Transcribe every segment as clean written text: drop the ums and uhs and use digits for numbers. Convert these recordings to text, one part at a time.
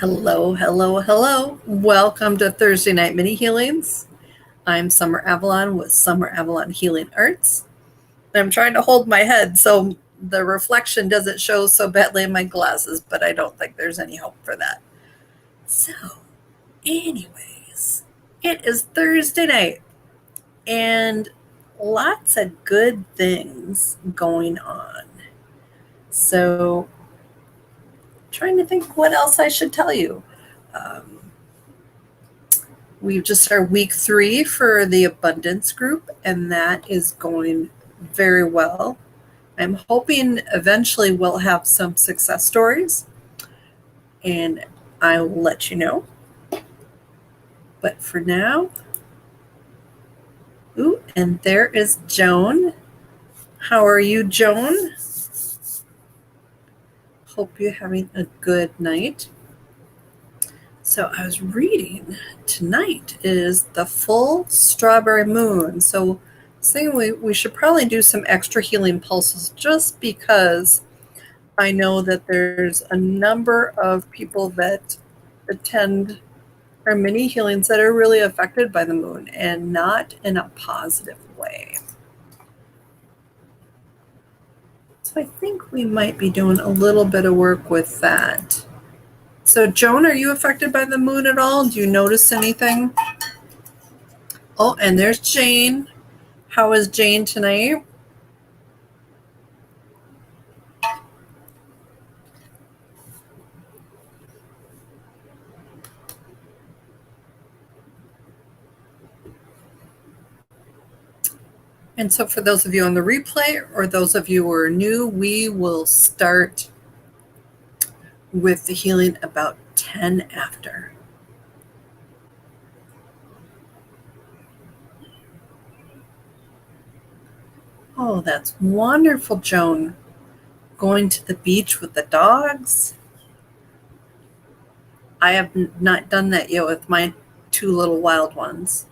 Hello, hello, hello. Welcome to Thursday Night Mini Healings. I'm Summer Avalon with Summer Avalon Healing Arts. I'm trying to hold my head so the reflection doesn't show so badly in my glasses, but I don't think there's any hope for that. So, anyways, it is Thursday night and lots of good things going on. So, trying to think what else I should tell you. We've just started week 3 for the abundance group, and that is going very well. I'm hoping eventually we'll have some success stories, and I will let you know. But for now, and there is Joan. How are you, Joan? Hope you're having a good night. So I was reading tonight is the full strawberry moon. So saying we should probably do some extra healing pulses just because I know that there's a number of people that attend our mini healings that are really affected by the moon and not in a positive way. So I think we might be doing a little bit of work with that. So Joan, are you affected by the moon at all? Do you notice anything? Oh, and there's Jane. How is Jane tonight? And so for those of you on the replay or those of you who are new, we will start with the healing about 10 after. Oh, that's wonderful, Joan. Going to the beach with the dogs. I have not done that yet with my 2 little wild ones.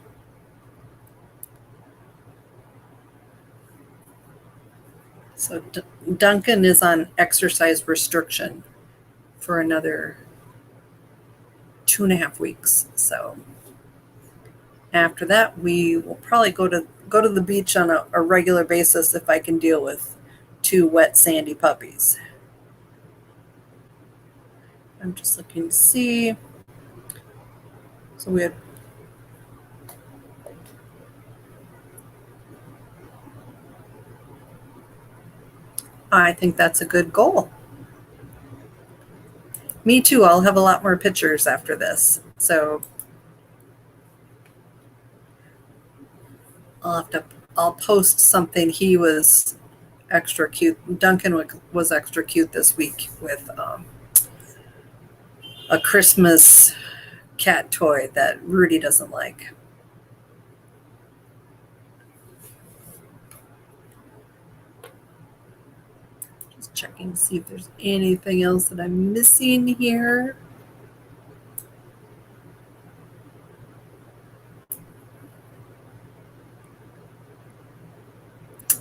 So Duncan is on exercise restriction for another 2.5 weeks. So after that, we will probably go to the beach on a regular basis if I can deal with 2 wet, sandy puppies. I'm just looking to see. So we had I think that's a good goal. Me too. I'll have a lot more pictures after this. So I'll post something. He was extra cute. Duncan was extra cute this week with a Christmas cat toy that Rudy doesn't like. Just checking to see if there's anything else that I'm missing here.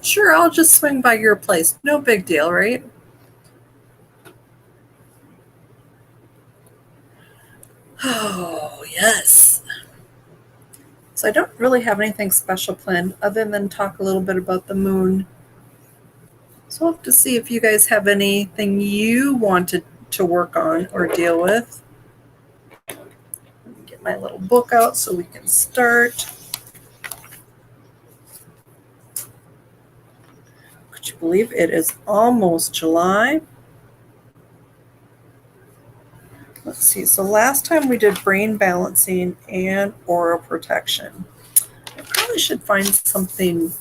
Sure, I'll just swing by your place. No big deal, right? Oh, yes. So I don't really have anything special planned other than talk a little bit about the moon. So I'll have to see if you guys have anything you wanted to work on or deal with. Let me get my little book out so we can start. Could you believe it is almost July? Let's see. So last time we did brain balancing and oral protection. I probably should find something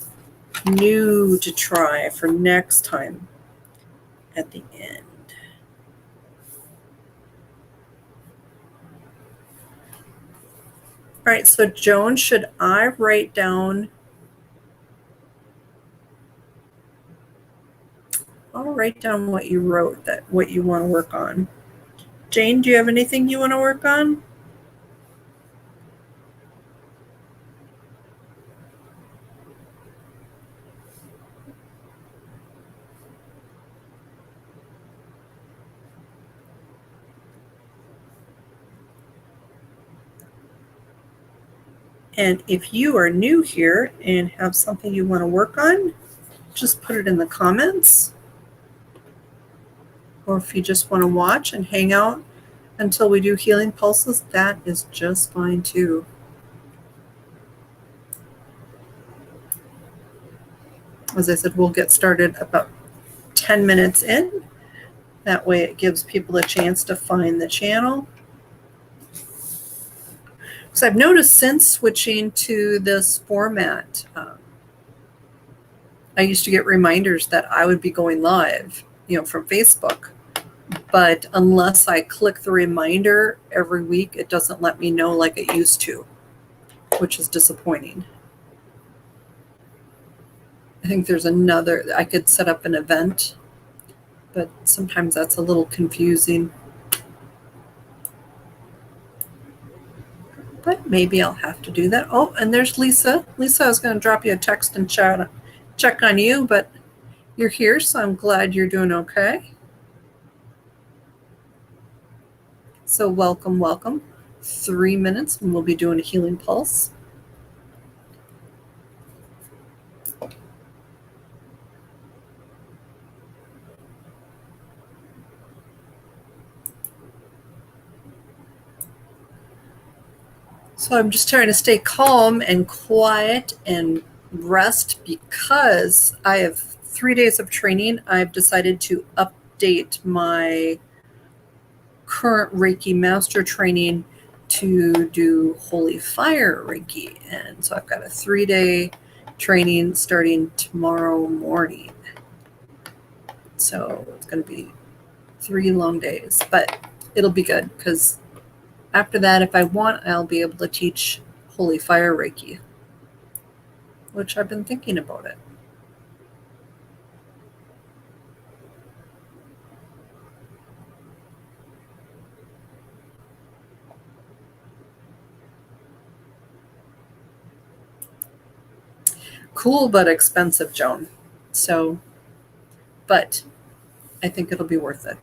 new to try for next time at the end. All right, so Joan, should I write down? I'll write down what you wrote, what you want to work on. Jane, do you have anything you want to work on? And if you are new here and have something you want to work on, just put it in the comments. Or if you just want to watch and hang out until we do healing pulses, that is just fine too. As I said, we'll get started about 10 minutes in. That way it gives people a chance to find the channel. So I've noticed since switching to this format, I used to get reminders that I would be going live, from Facebook. But unless I click the reminder every week, it doesn't let me know like it used to, which is disappointing. I think there's I could set up an event, but sometimes that's a little confusing. But maybe I'll have to do that. Oh, and there's Lisa. Lisa, I was going to drop you a text and check on you, but you're here, so I'm glad you're doing okay. So welcome. 3 minutes, and we'll be doing a healing pulse. So I'm just trying to stay calm and quiet and rest because I have 3 days of training. I've decided to update my current Reiki master training to do Holy Fire Reiki. And so I've got a 3-day training starting tomorrow morning. So it's going to be 3 long days, but it'll be good because after that, if I want, I'll be able to teach Holy Fire Reiki, which I've been thinking about it. Cool, but expensive, Joan. So, but I think it'll be worth it.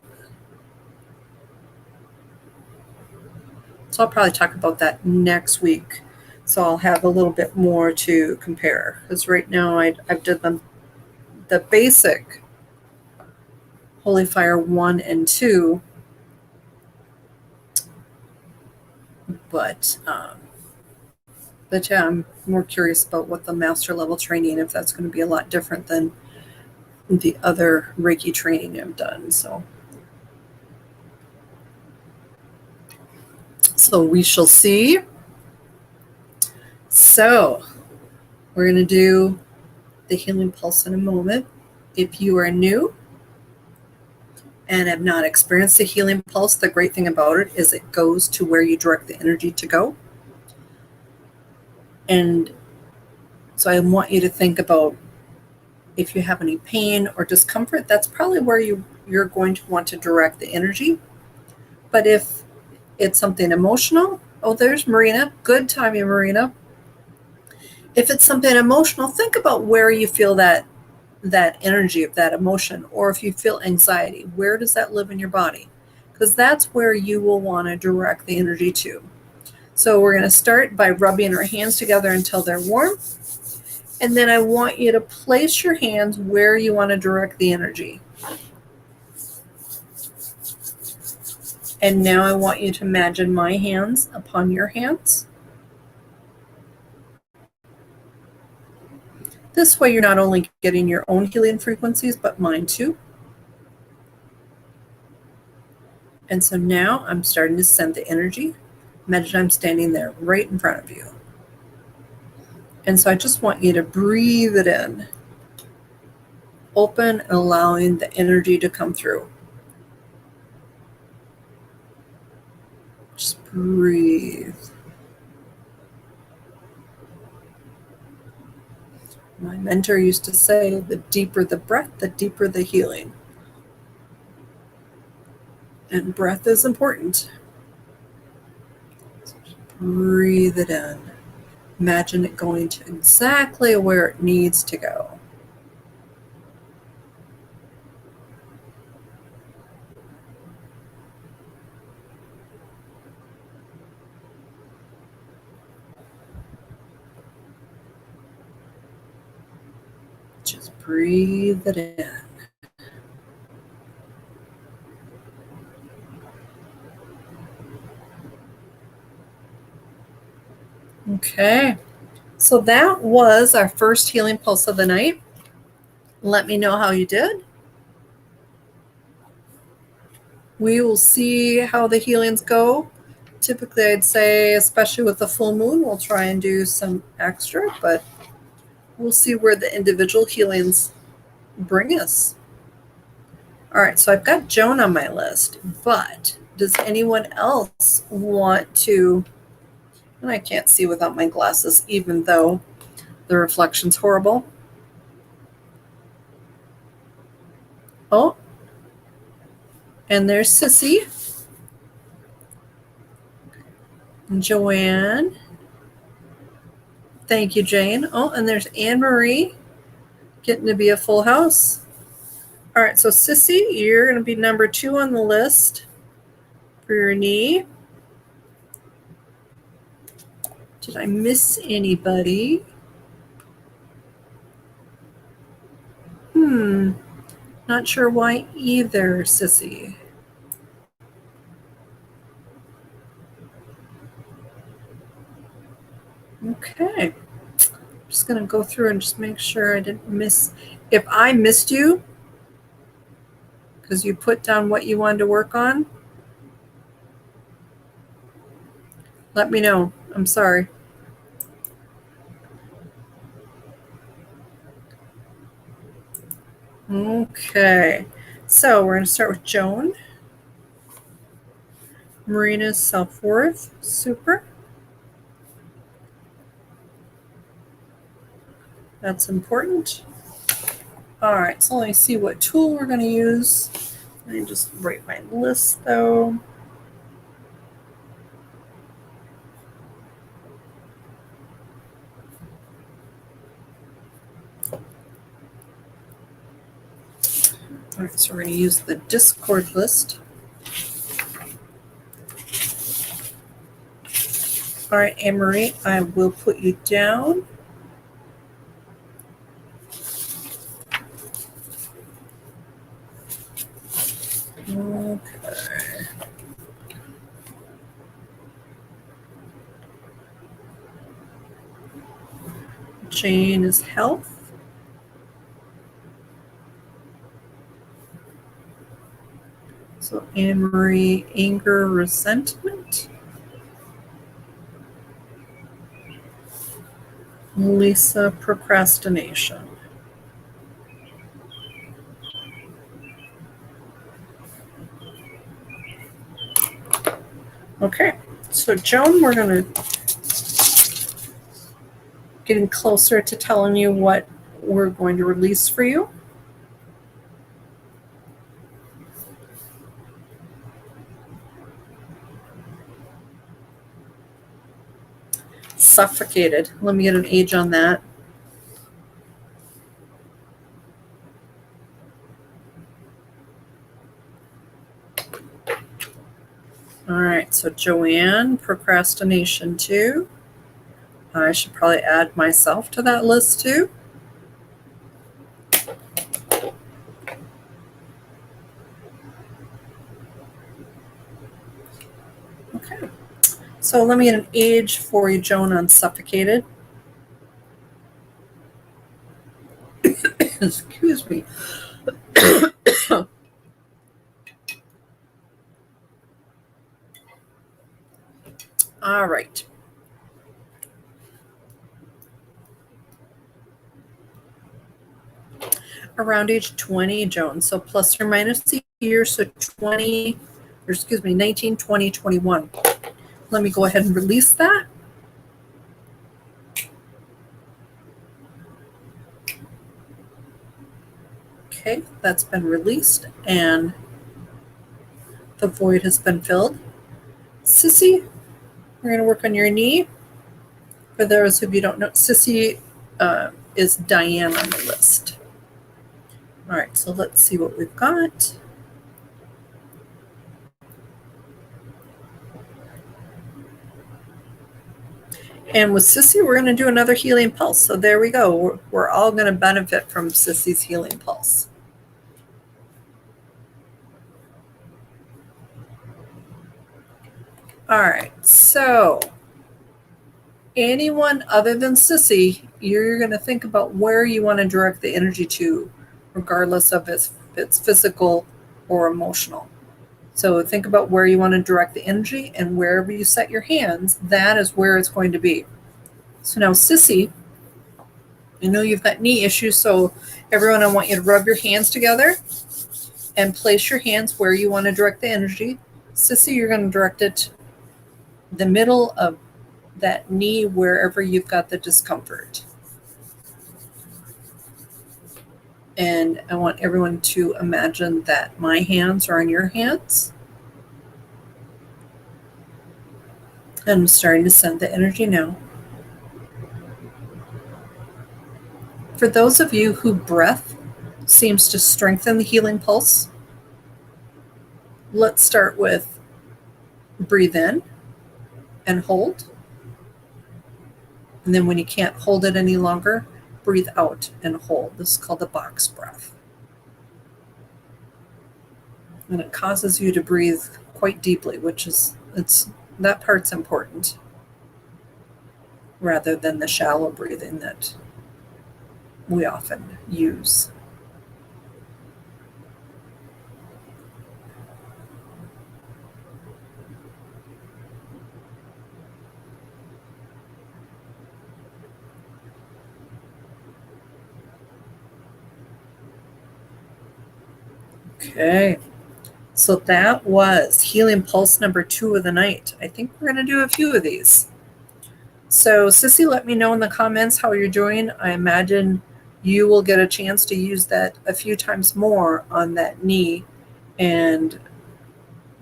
So I'll probably talk about that next week. So I'll have a little bit more to compare. Because right now I've done the basic Holy Fire 1 and 2. But yeah, I'm more curious about what the master level training, if that's going to be a lot different than the other Reiki training I've done. So we shall see. So we're going to do the healing pulse in a moment. If you are new and have not experienced the healing pulse, the great thing about it is it goes to where you direct the energy to go. And so I want you to think about if you have any pain or discomfort, that's probably where you're going to want to direct the energy. But if it's something emotional, oh, there's Marina. Good timing, Marina. If it's something emotional, think about where you feel that energy of that emotion, or if you feel anxiety, where does that live in your body? Because that's where you will want to direct the energy to. So we're going to start by rubbing our hands together until they're warm. And then I want you to place your hands where you want to direct the energy. And now I want you to imagine my hands upon your hands. This way you're not only getting your own healing frequencies, but mine too. And so now I'm starting to send the energy. Imagine I'm standing there right in front of you. And so I just want you to breathe it in. Open and allowing the energy to come through. Just breathe. My mentor used to say, the deeper the breath, the deeper the healing. And breath is important. So just breathe it in. Imagine it going to exactly where it needs to go. Just breathe it in. Okay, so that was our first healing pulse of the night. Let me know how you did. We will see how the healings go. Typically, I'd say, especially with the full moon, we'll try and do some extra, but we'll see where the individual healings bring us. All right, so I've got Joan on my list, but does anyone else want to? And I can't see without my glasses, even though the reflection's horrible. Oh, and there's Sissy and Joanne. Thank you, Jane. Oh, and there's Anne Marie getting to be a full house. All right, so Sissy, you're going to be number 2 on the list for your knee. Did I miss anybody? Not sure why either, Sissy. Okay. Just going to go through and just make sure I didn't miss. If I missed you, because you put down what you wanted to work on, let me know. I'm sorry. Okay. So we're going to start with Joan. Marina's self-worth. Super. That's important. All right, so let me see what tool we're going to use. Let me just write my list, though. All right, so we're going to use the Discord list. All right, Anne-Marie, I will put you down. Okay. Jane is health. So Anne-Marie, anger, resentment. Lisa, procrastination. Okay, so Joan, we're going to getting closer to telling you what we're going to release for you. Suffocated. Let me get an age on that. All right, so Joanne, procrastination 2. I should probably add myself to that list too. Okay, so let me get an age for you, Joan, on suffocated. Excuse me. All right. Around age 20, Joan. So plus or minus a year, so 19, 20, 21. Let me go ahead and release that. Okay, that's been released and the void has been filled. Sissy, we're going to work on your knee. For those of you who don't know, Sissy is Diane on the list. All right, so let's see what we've got. And with Sissy, we're going to do another healing pulse. So there we go. We're all going to benefit from Sissy's healing pulse. All right. So anyone other than Sissy, you're going to think about where you want to direct the energy to, regardless of if it's physical or emotional. So think about where you want to direct the energy, and wherever you set your hands, that is where it's going to be. So now, Sissy, I know you've got knee issues, so everyone, I want you to rub your hands together and place your hands where you want to direct the energy. Sissy, you're going to direct it the middle of that knee, wherever you've got the discomfort. And I want everyone to imagine that my hands are on your hands. And I'm starting to send the energy now. For those of you who breath seems to strengthen the healing pulse, let's start with breathe in and hold. And then when you can't hold it any longer, breathe out and hold. This is called the box breath. And it causes you to breathe quite deeply, that part's important, rather than the shallow breathing that we often use. Okay, so that was healing pulse number 2 of the night. I think we're going to do a few of these. So Sissy, let me know in the comments how you're doing. I imagine you will get a chance to use that a few times more on that knee, and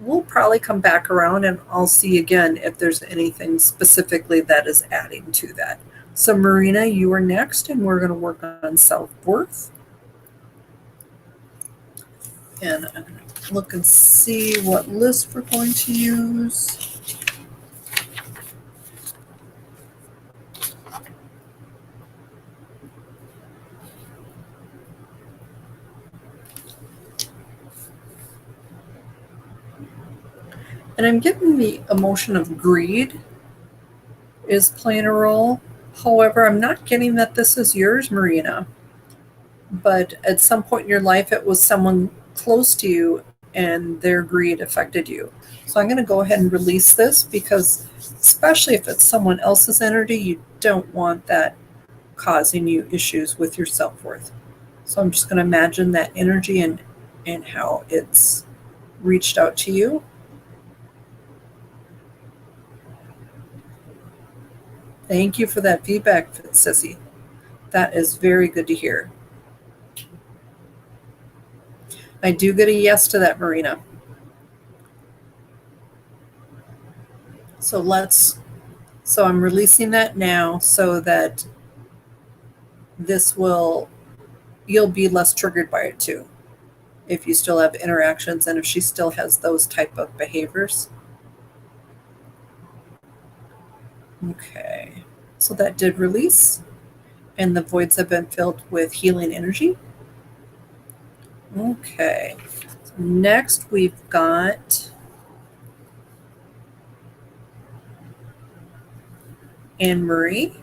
we'll probably come back around and I'll see again if there's anything specifically that is adding to that. So Marina, you are next, and we're going to work on self-worth. And I'm going to look and see what list we're going to use. And I'm getting the emotion of greed is playing a role. However, I'm not getting that this is yours, Marina. But at some point in your life, it was someone close to you and their greed affected you. So I'm going to go ahead and release this, because especially if it's someone else's energy, you don't want that causing you issues with your self-worth. So I'm just going to imagine that energy and how it's reached out to you. Thank you for that feedback, Sissy. That is very good to hear. I do get a yes to that, Marina. So I'm releasing that now, so that you'll be less triggered by it too, if you still have interactions and if she still has those type of behaviors. Okay, so that did release, and the voids have been filled with healing energy. Okay, so next we've got Anne-Marie,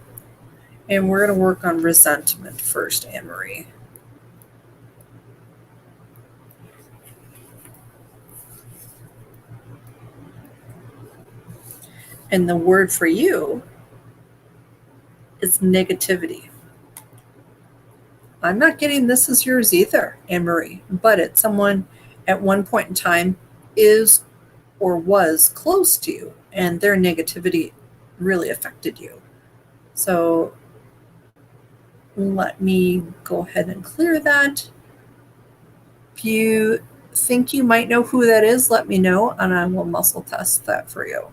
and we're going to work on resentment first, Anne-Marie. And the word for you is negativity. I'm not getting this is yours either, Anne-Marie, but it's someone at one point in time is or was close to you, and their negativity really affected you. So let me go ahead and clear that. If you think you might know who that is, let me know, and I will muscle test that for you.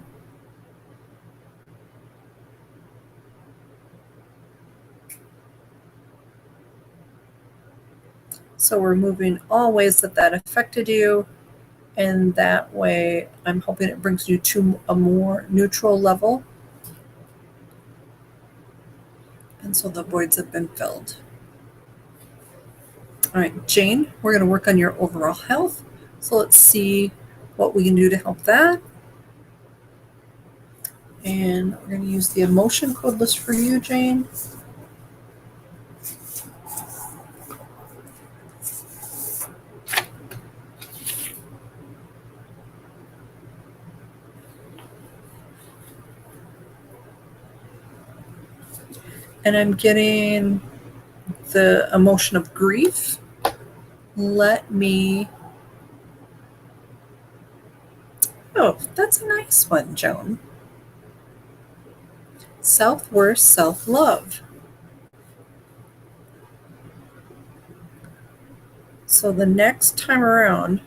So we're moving all ways that affected you, and that way I'm hoping it brings you to a more neutral level. And so the voids have been filled. All right, Jane, we're going to work on your overall health. So let's see what we can do to help that. And we're going to use the emotion code list for you, Jane. And I'm getting the emotion of grief. Let me... Oh, that's a nice one, Joan. Self-worth, self-love. So the next time around,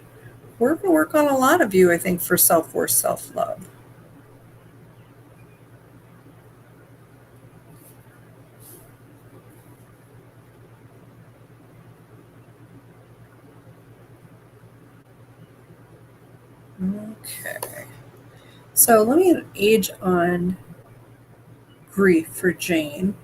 we're going to work on a lot of you, I think, for self-worth, self-love. Okay. So let me age on grief for Jane.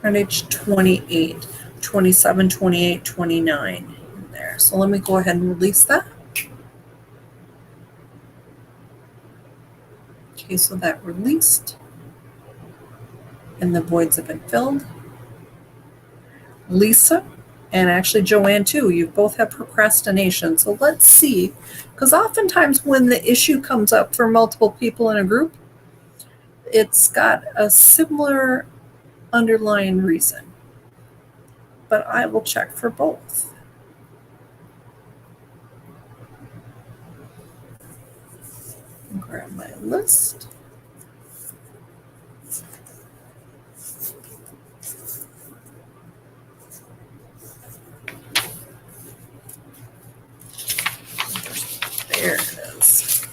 On age 28, 27, 28, 29 in there. So let me go ahead and release that. Okay, so that released. And the voids have been filled. Lisa, and actually Joanne too, you both have procrastination. So let's see, because oftentimes when the issue comes up for multiple people in a group, it's got a similar underlying reason. But I will check for both. Grab my list. There it is.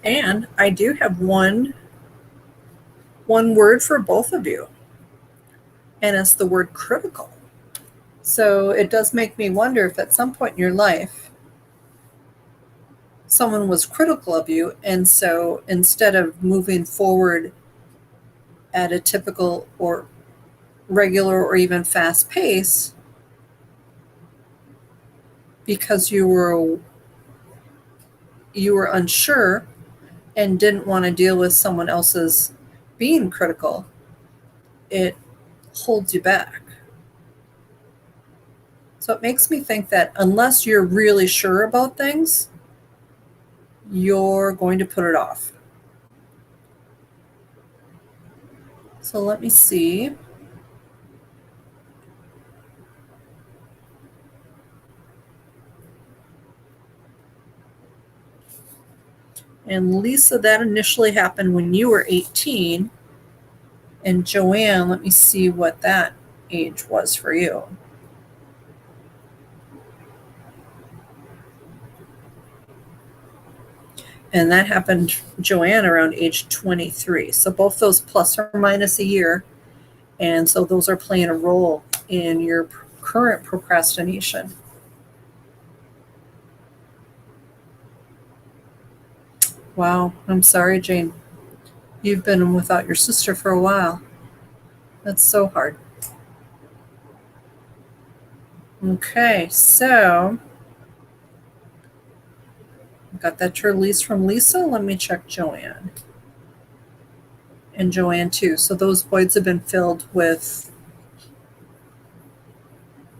And I do have one word for both of you, and it's the word critical. So it does make me wonder if at some point in your life someone was critical of you, and so instead of moving forward at a typical or regular or even fast pace, because you were unsure and didn't want to deal with someone else's being critical, it holds you back. So it makes me think that unless you're really sure about things, you're going to put it off. So let me see. And Lisa, that initially happened when you were 18. And Joanne, let me see what that age was for you. And that happened, Joanne, around age 23. So both those plus or minus a year. And so those are playing a role in your current procrastination. Wow, I'm sorry, Jane. You've been without your sister for a while. That's so hard. Okay, so got that release from Lisa. Let me check Joanne. And Joanne too. So those voids have been filled with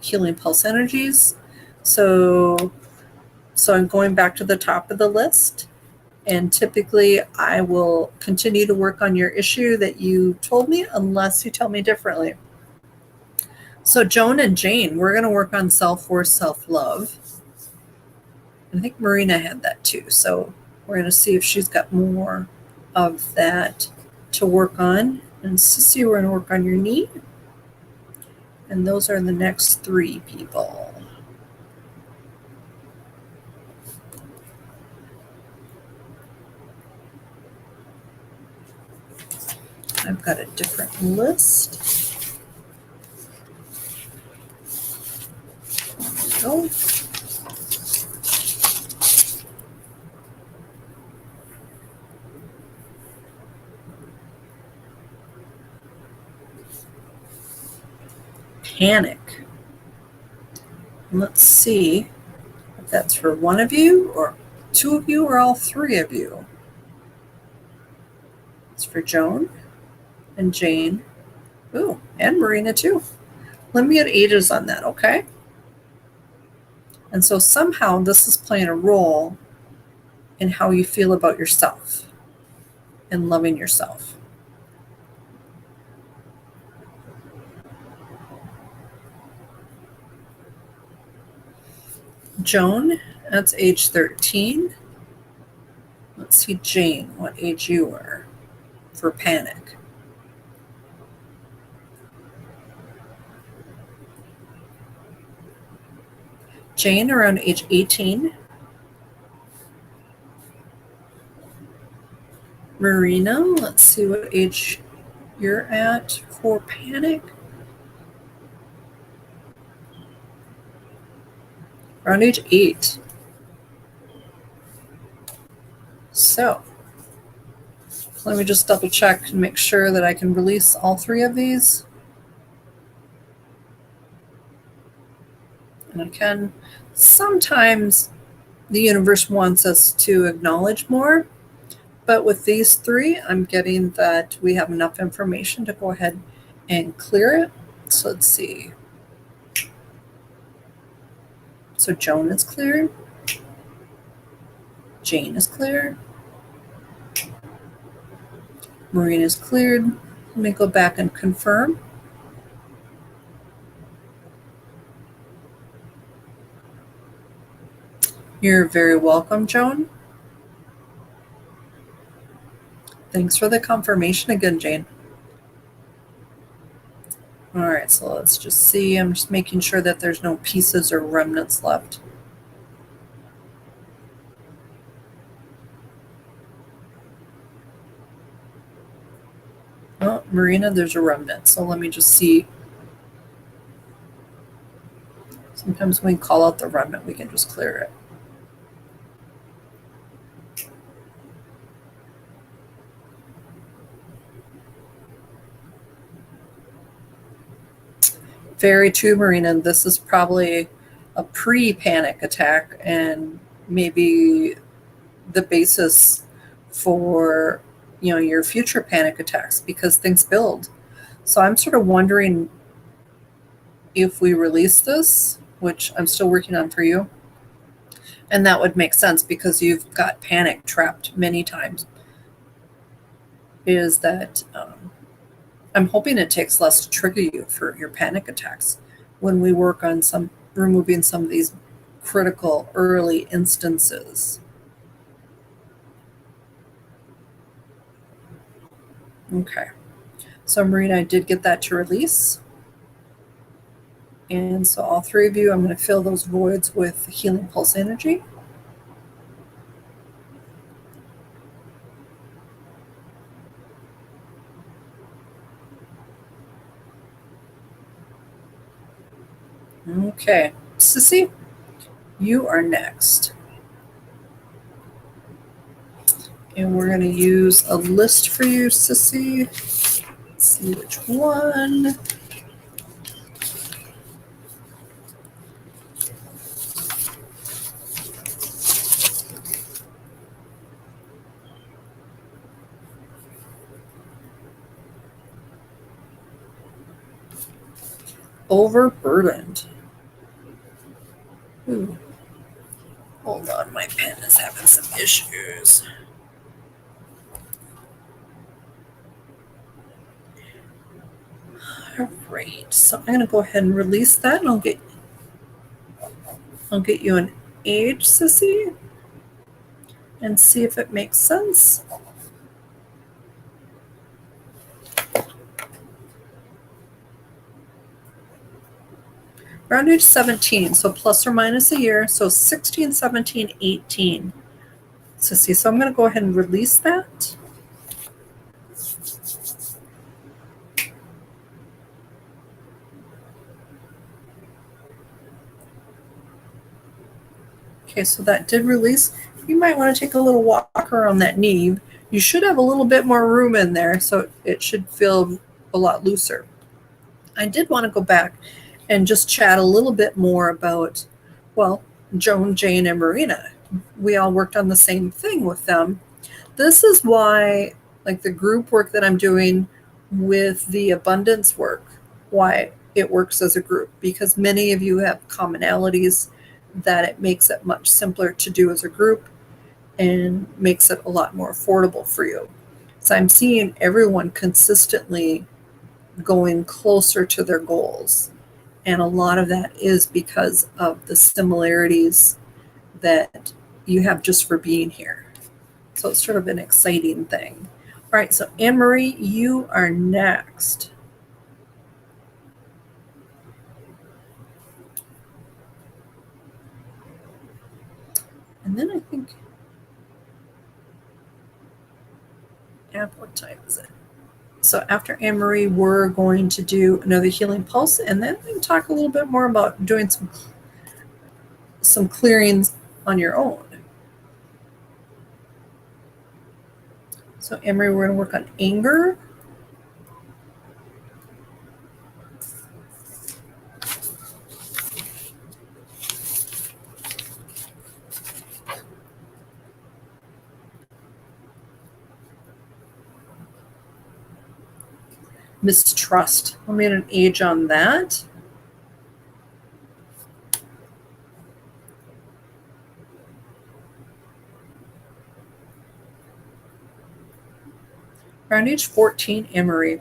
healing pulse energies. So I'm going back to the top of the list. And typically I will continue to work on your issue that you told me unless you tell me differently. So Joan and Jane, we're going to work on self-worth, self-love. I think Marina had that too. So we're going to see if she's got more of that to work on. And Sissy, we're going to work on your knee. And those are the next 3 people. I've got a different list. There we go. Panic. Let's see if that's for one of you or 2 of you or all 3 of you. It's for Joan and Jane. Ooh, and Marina too. Let me get ages on that, okay? And so somehow this is playing a role in how you feel about yourself and loving yourself. Joan, that's age 13. Let's see, Jane, what age you were for panic. Jane, around age 18. Marina, let's see what age you're at for panic. Around age 8. So, let me just double check and make sure that I can release all 3 of these. And I can. Sometimes the universe wants us to acknowledge more, but with these 3, I'm getting that we have enough information to go ahead and clear it. So let's see. So Joan is cleared. Jane is cleared. Marina is cleared. Let me go back and confirm. You're very welcome, Joan. Thanks for the confirmation again, Jane. All right, so let's just see. I'm just making sure that there's no pieces or remnants left. Oh, Marina, there's a remnant. So let me just see. Sometimes when we call out the remnant, we can just clear it. Very true, Marina. This is probably a pre-panic attack and maybe the basis for your future panic attacks because things build. So I'm sort of wondering if we release this, which I'm still working on for you, and that would make sense because you've got panic trapped many times, is that I'm hoping it takes less to trigger you for your panic attacks when we work on removing some of these critical early instances. Okay. So Marina, I did get that to release. And so all 3 of you, I'm going to fill those voids with healing pulse energy. Okay. Sissy, you are next. And we're going to use a list for you, Sissy. Let's see which one. Overburdened. Ooh. Hold on, my pen is having some issues. All right, so I'm going to go ahead and release that, and I'll get you an age, Sissy, and see if it makes sense. Round age 17, so plus or minus a year, so 16, 17, 18. So see, so I'm going to go ahead and release that. Okay, so that did release. You might want to take a little walk around that knee. You should have a little bit more room in there, so it should feel a lot looser. I did want to go back and just chat a little bit more about, well, Joan, Jane, and Marina. We all worked on the same thing with them. This is why, like the group work that I'm doing with the abundance work, why it works as a group, because many of you have commonalities that it makes it much simpler to do as a group and makes it a lot more affordable for you. So I'm seeing everyone consistently going closer to their goals. And a lot of that is because of the similarities that you have just for being here. So it's sort of an exciting thing. All right, so Anne-Marie, you are next. And then I think, what time is it? So after Anne-Marie, we're going to do another healing pulse, and then we can talk a little bit more about doing some clearings on your own. So Anne-Marie, we're going to work on anger. Mistrust. I'll make an age on that. Around age 14, Anne-Marie.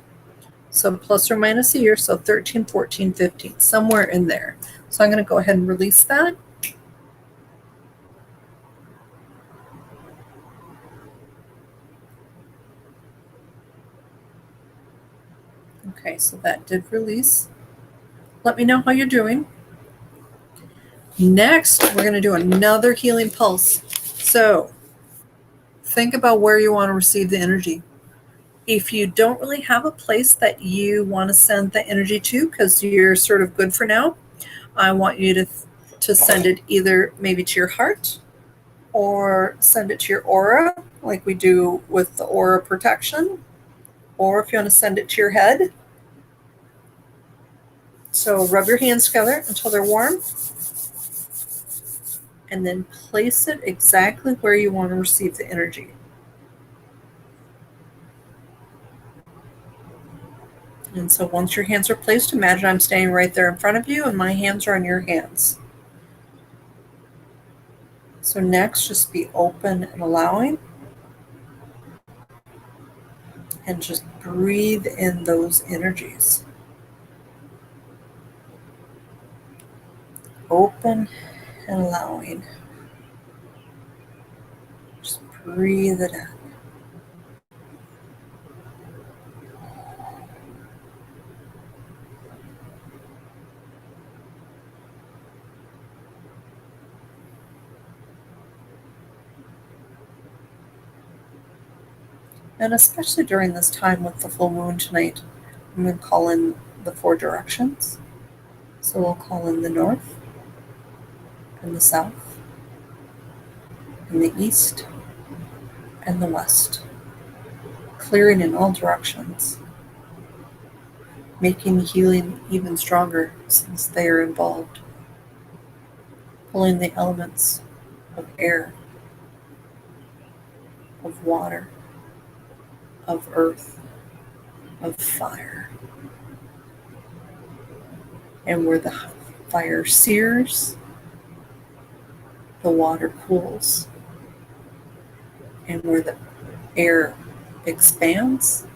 So plus or minus a year, so 13, 14, 15, somewhere in there. So I'm going to go ahead and release that. Okay, so that did release. Let me know how you're doing. Next, we're going to do another healing pulse. So think about where you want to receive the energy. If you don't really have a place that you want to send the energy to because you're sort of good for now, I want you to send it either maybe to your heart or send it to your aura, like we do with the aura protection, or if you want to send it to your head. So rub your hands together until they're warm, and then place it exactly where you want to receive the energy. And so once your hands are placed, imagine I'm standing right there in front of you and my hands are on your hands. So next, just be open and allowing. And just breathe in those energies. Open and allowing. Just breathe it in. And especially during this time with the full moon tonight, I'm going to call in the 4 directions. So we'll call in the north, and the south, and the east, and the west. Clearing in all directions, making the healing even stronger since they are involved. Pulling the elements of air, of water, of earth, of fire. And where the fire sears, the water cools. And where the air expands,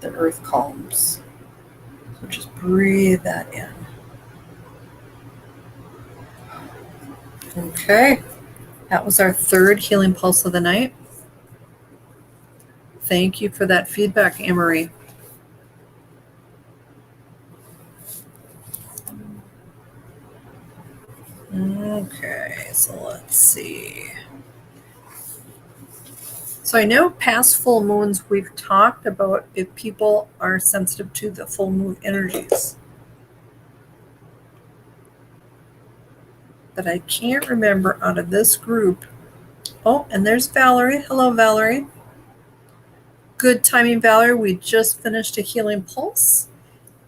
the earth calms. So just breathe that in. Okay, that was our 3rd healing pulse of the night. Thank you for that feedback, Anne-Marie. Okay, so let's see. So I know past full moons we've talked about if people are sensitive to the full moon energies. But I can't remember out of this group. Oh, and there's Valerie. Hello, Valerie. Good timing, Valerie. We just finished a healing pulse,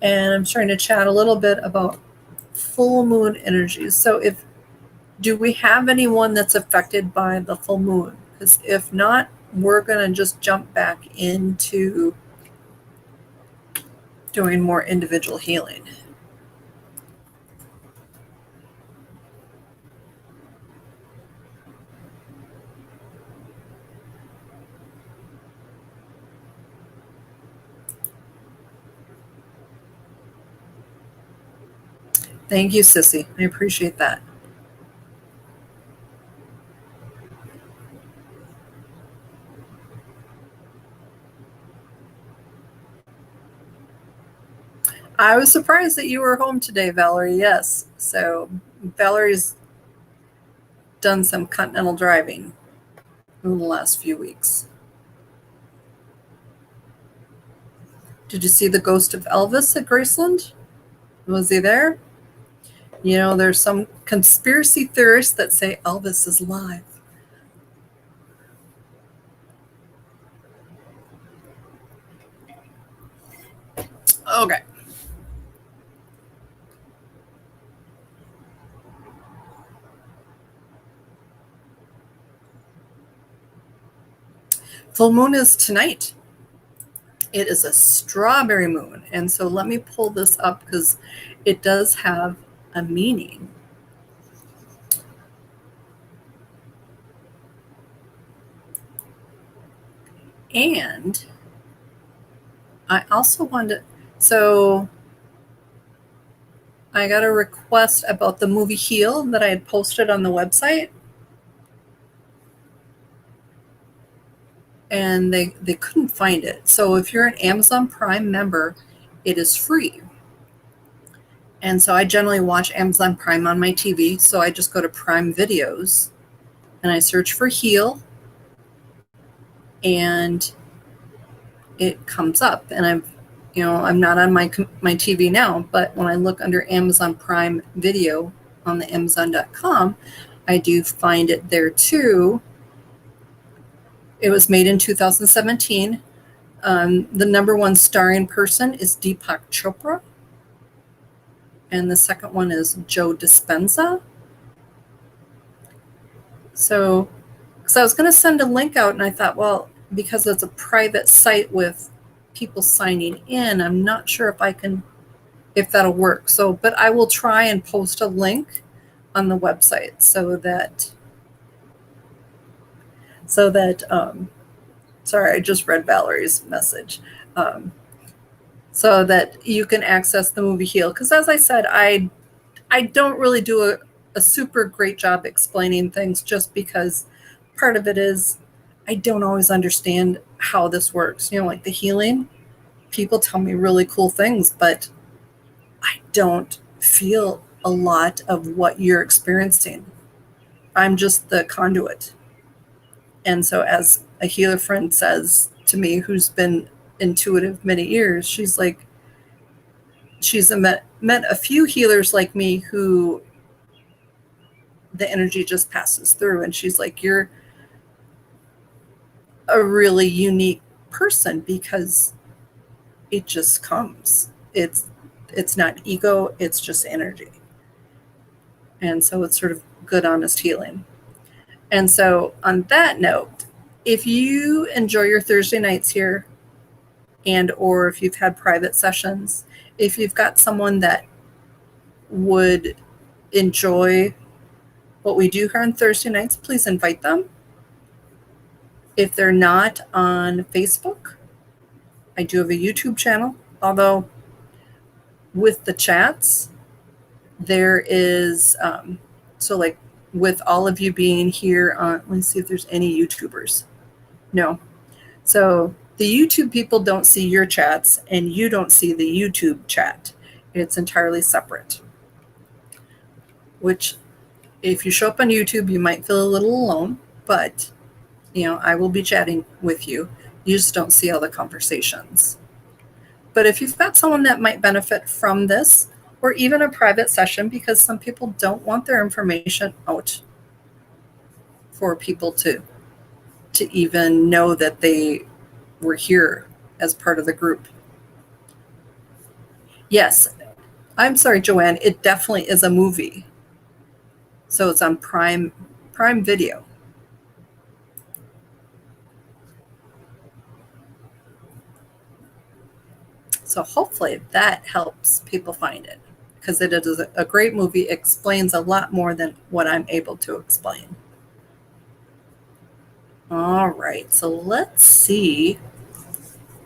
and I'm starting to chat a little bit about full moon energies. So do we have anyone that's affected by the full moon? Because if not, we're going to just jump back into doing more individual healing. Thank you, Sissy. I appreciate that. I was surprised that you were home today, Valerie. Yes. So Valerie's done some continental driving in the last few weeks. Did you see the ghost of Elvis at Graceland? Was he there? You know, there's some conspiracy theorists that say Elvis is alive. Okay. Full moon is tonight. It is a strawberry moon. And so let me pull this up because it does have a meaning. And I also wanted, so I got a request about the movie Heal that I had posted on the website. And they couldn't find it. So if you're an Amazon Prime member, it is free. And so I generally watch Amazon Prime on my TV. So I just go to Prime Videos and I search for Heal. And it comes up. And I'm not on my TV now, but when I look under Amazon Prime Video on the Amazon.com, I do find it there too. It was made in 2017. The number one starring person is Deepak Chopra. And the second one is Joe Dispenza. So, because I was going to send a link out, and I thought, well, because it's a private site with people signing in, I'm not sure if that'll work. So, but I will try and post a link on the website so that sorry, I just read Valerie's message. So that you can access the movie Heal. Because as I said, I don't really do a super great job explaining things just because part of it is I don't always understand how this works. You know, like the healing, people tell me really cool things, but I don't feel a lot of what you're experiencing. I'm just the conduit. And so as a healer friend says to me, who's been intuitive many years, she's like, she's met a few healers like me who the energy just passes through. And she's like, you're a really unique person because it just comes. It's not ego, it's just energy. And so it's sort of good, honest healing. And so on that note, if you enjoy your Thursday nights here, and or if you've had private sessions, if you've got someone that would enjoy what we do here on Thursday nights, please invite them. If they're not on Facebook, I do have a YouTube channel, although with the chats, there is, so like with all of you being here on, let me see if there's any YouTubers. No. So the YouTube people don't see your chats and you don't see the YouTube chat. It's entirely separate, which if you show up on YouTube, you might feel a little alone, but I will be chatting with you. You just don't see all the conversations. But if you've got someone that might benefit from this, or even a private session, because some people don't want their information out for people to even know that they were here as part of the group. Yes, I'm sorry, Joanne, it definitely is a movie. So it's on Prime Video. So hopefully that helps people find it, because it is a great movie. It explains a lot more than what I'm able to explain. All right, so let's see.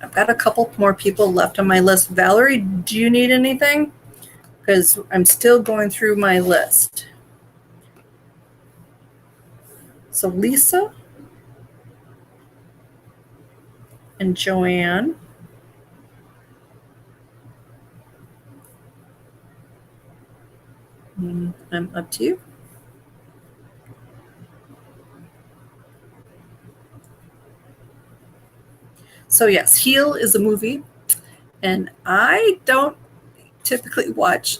I've got a couple more people left on my list. Valerie, do you need anything? Because I'm still going through my list. So Lisa and Joanne. I'm up to you. So yes, Heal is a movie, and I don't typically watch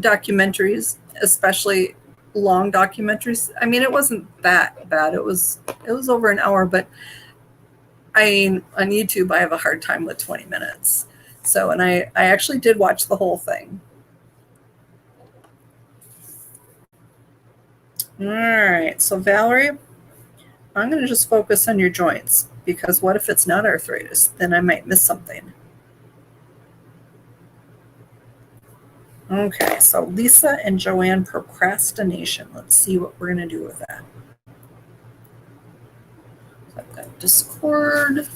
documentaries, especially long documentaries. I mean, it wasn't that bad. It was over an hour, but on YouTube, I have a hard time with 20 minutes. So, and I actually did watch the whole thing. All right. So, Valerie, I'm going to just focus on your joints, because what if it's not arthritis? Then I might miss something. Okay. So, Lisa and Joanne, procrastination. Let's see what we're going to do with that. So I've got Discord.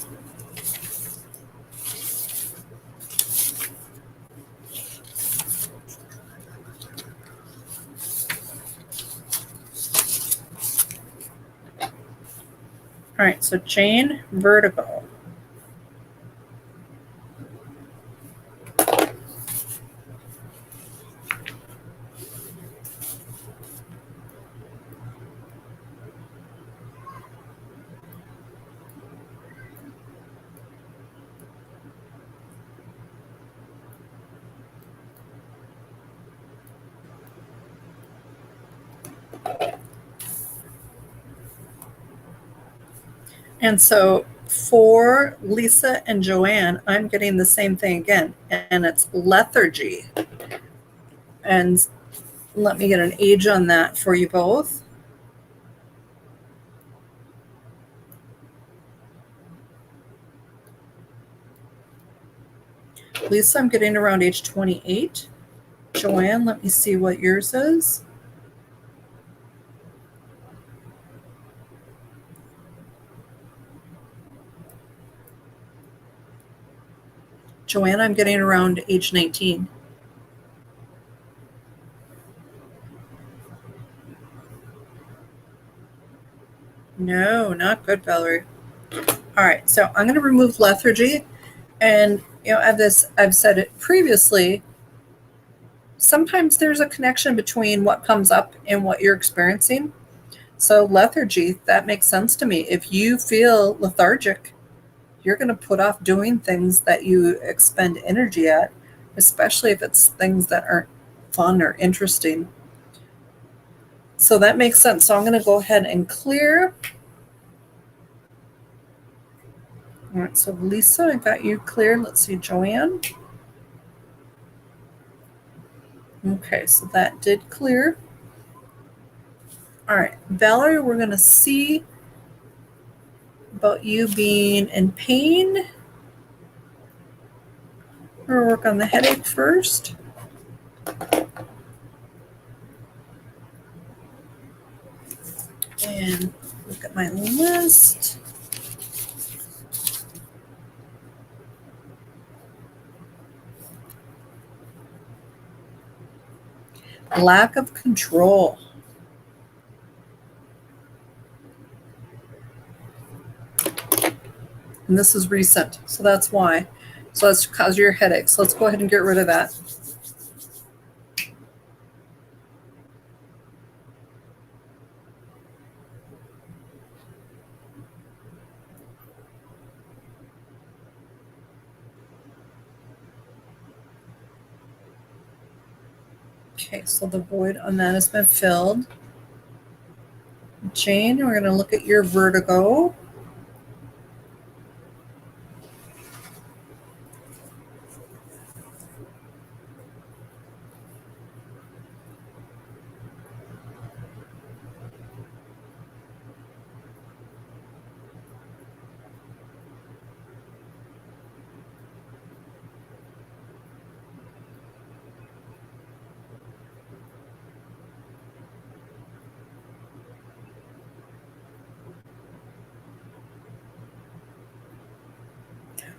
All right, so Jane, vertigo. And so for Lisa and Joanne, I'm getting the same thing again, and it's lethargy. And let me get an age on that for you both. Lisa, I'm getting around age 28. Joanne, let me see what yours is. Joanne, I'm getting around age 19. No, not good, Valerie. All right, so I'm going to remove lethargy. And, I've said it previously, sometimes there's a connection between what comes up and what you're experiencing. So lethargy, that makes sense to me. If you feel lethargic, you're going to put off doing things that you expend energy at, especially if it's things that aren't fun or interesting. So that makes sense. So I'm going to go ahead and clear. All right, so Lisa, I got you cleared. Let's see, Joanne. Okay, so that did clear. All right, Valerie, we're going to see about you being in pain. We're going to work on the headache first. And look at my list. Lack of control. And this is recent, so that's why. So that's cause your headaches. So let's go ahead and get rid of that. Okay, so the void on that has been filled. Jane, we're going to look at your vertigo.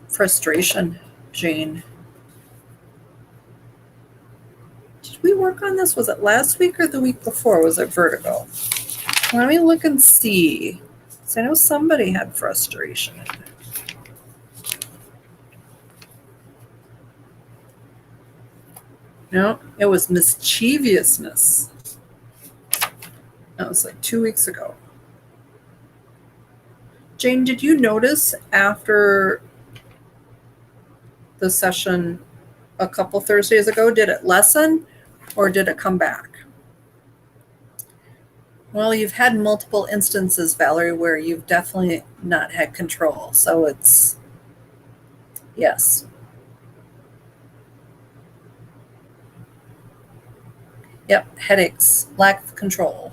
Frustration, Jane. Did we work on this? Was it last week or the week before? Was it vertigo? Let me look and see. So I know somebody had frustration. No, it was mischievousness. That was like 2 weeks ago. Jane, did you notice after the session a couple Thursdays ago, did it lessen or did it come back? Well, you've had multiple instances, Valerie, where you've definitely not had control. So it's, yes. Yep, headaches, lack of control.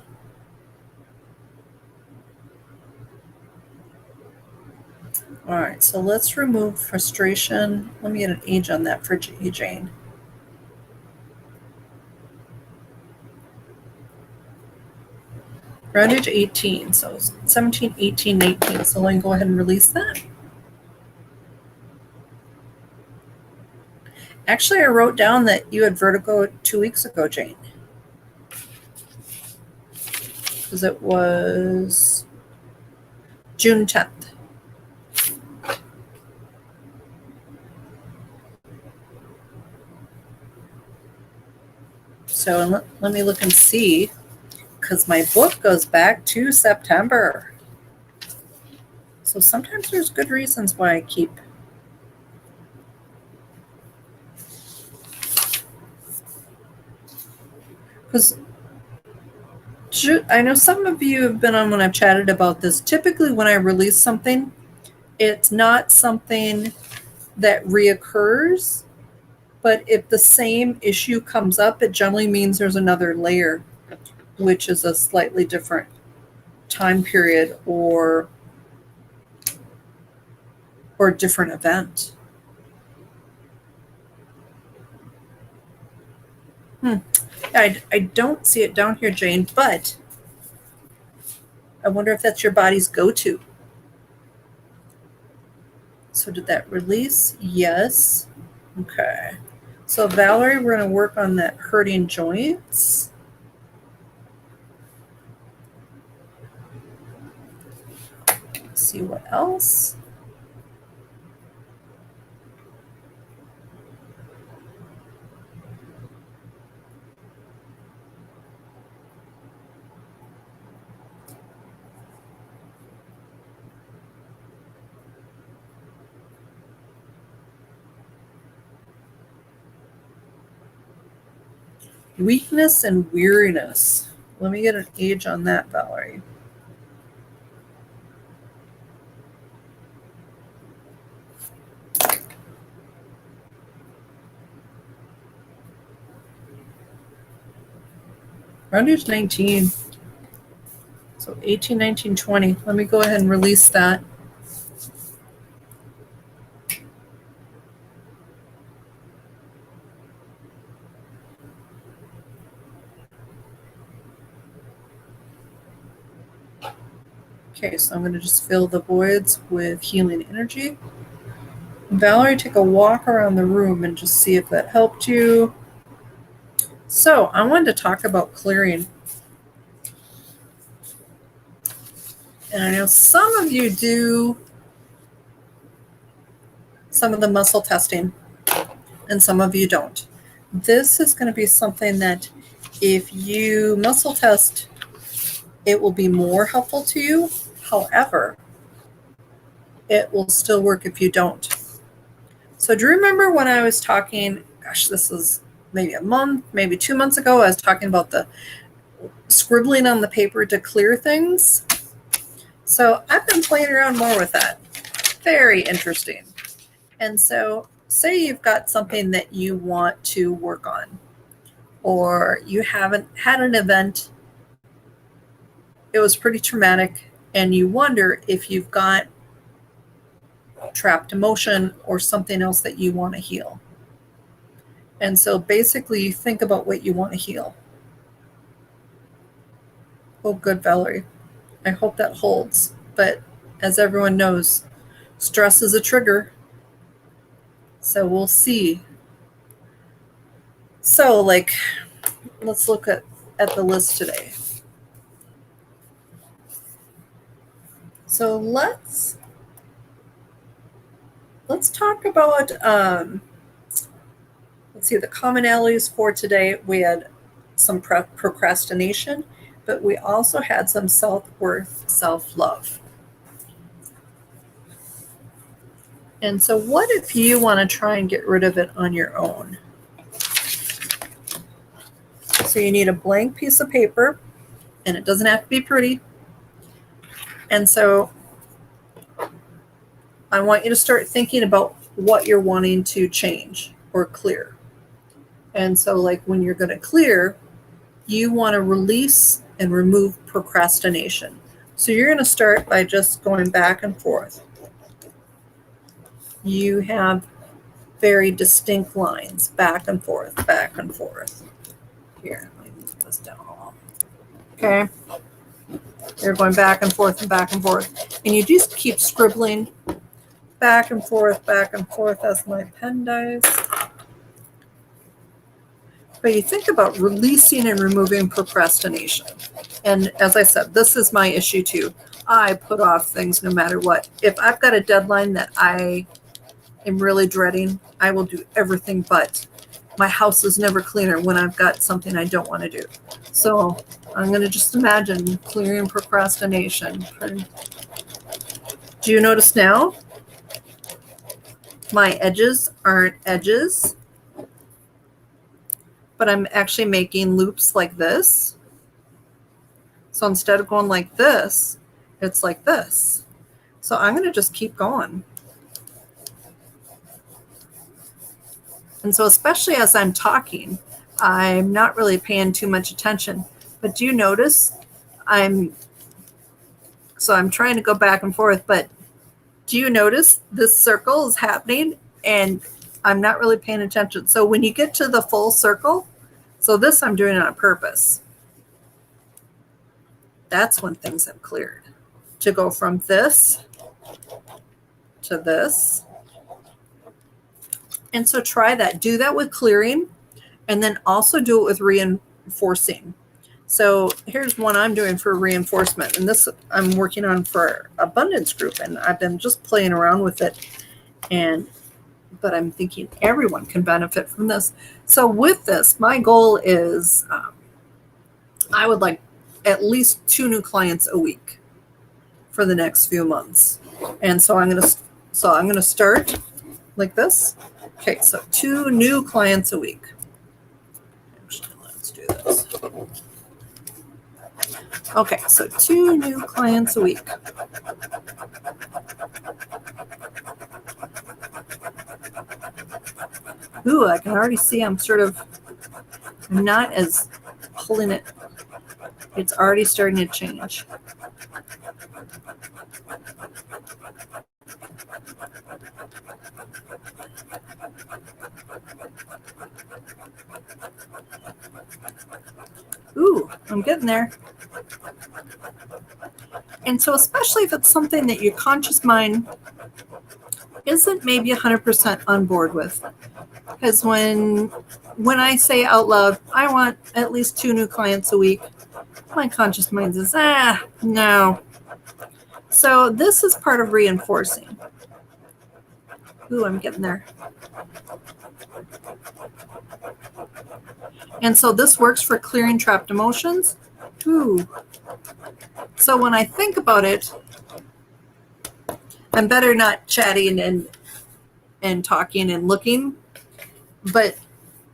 All right, so let's remove frustration. Let me get an age on that for Jane. Around age 18, so 17, 18, 19. So let me go ahead and release that. Actually, I wrote down that you had vertigo 2 weeks ago, Jane. Because it was June 10th. So let me look and see, because my book goes back to September. So sometimes there's good reasons why I keep. Because I know some of you have been on when I've chatted about this. Typically when I release something, it's not something that reoccurs. But if the same issue comes up, it generally means there's another layer, which is a slightly different time period or different event. I don't see it down here, Jane, but I wonder if that's your body's go-to. So did that release? Yes. Okay. So Valerie, we're going to work on that hurting joints. Let's see what else. Weakness and weariness. Let me get an age on that, Valerie. Around age 19. So 18, 19, 20. Let me go ahead and release that. Okay, so I'm going to just fill the voids with healing energy. Valerie, take a walk around the room and just see if that helped you. So I wanted to talk about clearing. And I know some of you do some of the muscle testing and some of you don't. This is going to be something that if you muscle test, it will be more helpful to you. However, it will still work if you don't. So do you remember when I was talking, gosh, this is maybe a month, maybe 2 months ago, I was talking about the scribbling on the paper to clear things. So I've been playing around more with that. Very interesting. And so say you've got something that you want to work on, or you haven't had an event, it was pretty traumatic, and you wonder if you've got trapped emotion or something else that you want to heal. And so basically you think about what you want to heal. Oh, good, Valerie. I hope that holds. But as everyone knows, stress is a trigger. So we'll see. So, like, let's look at the list today. So let's talk about, let's see, the commonalities for today. We had some procrastination, but we also had some self-worth, self-love. And so what if you want to try and get rid of it on your own? So you need a blank piece of paper, and it doesn't have to be pretty. And so I want you to start thinking about what you're wanting to change or clear. And so, like, when you're going to clear, you want to release and remove procrastination. So you're going to start by just going back and forth. You have very distinct lines, back and forth, back and forth. Here, let me move this down a little. Okay. You're going back and forth and back and forth. And you just keep scribbling back and forth as my pen does. But you think about releasing and removing procrastination. And as I said, this is my issue too. I put off things no matter what. If I've got a deadline that I am really dreading, I will do everything but. My house is never cleaner when I've got something I don't want to do. So I'm going to just imagine clearing procrastination. Do you notice now? My edges aren't edges, but I'm actually making loops like this. So instead of going like this, it's like this. So I'm going to just keep going. And so especially as I'm talking, I'm not really paying too much attention. But do you notice I'm trying to go back and forth, but do you notice this circle is happening and I'm not really paying attention? So when you get to the full circle, so this I'm doing on purpose. That's when things have cleared. To go from this to this. And so try that. Do that with clearing, and then also do it with reinforcing. So here's one I'm doing for reinforcement. And this I'm working on for abundance group, and I've been just playing around with it. But I'm thinking everyone can benefit from this. So with this, my goal is I would like at least 2 new clients a week for the next few months. And so I'm going to start like this. Okay, so 2 new clients a week. Actually, let's do this. Okay, so 2 new clients a week. Ooh, I can already see I'm not as pulling it. It's already starting to change. Ooh, I'm getting there. And so especially if it's something that your conscious mind isn't maybe 100% on board with. Because when I say out loud, I want at least 2 new clients a week, my conscious mind says, no. So this is part of reinforcing. Ooh, I'm getting there. And so this works for clearing trapped emotions. Ooh. So when I think about it, I'm better not chatting and talking and looking. But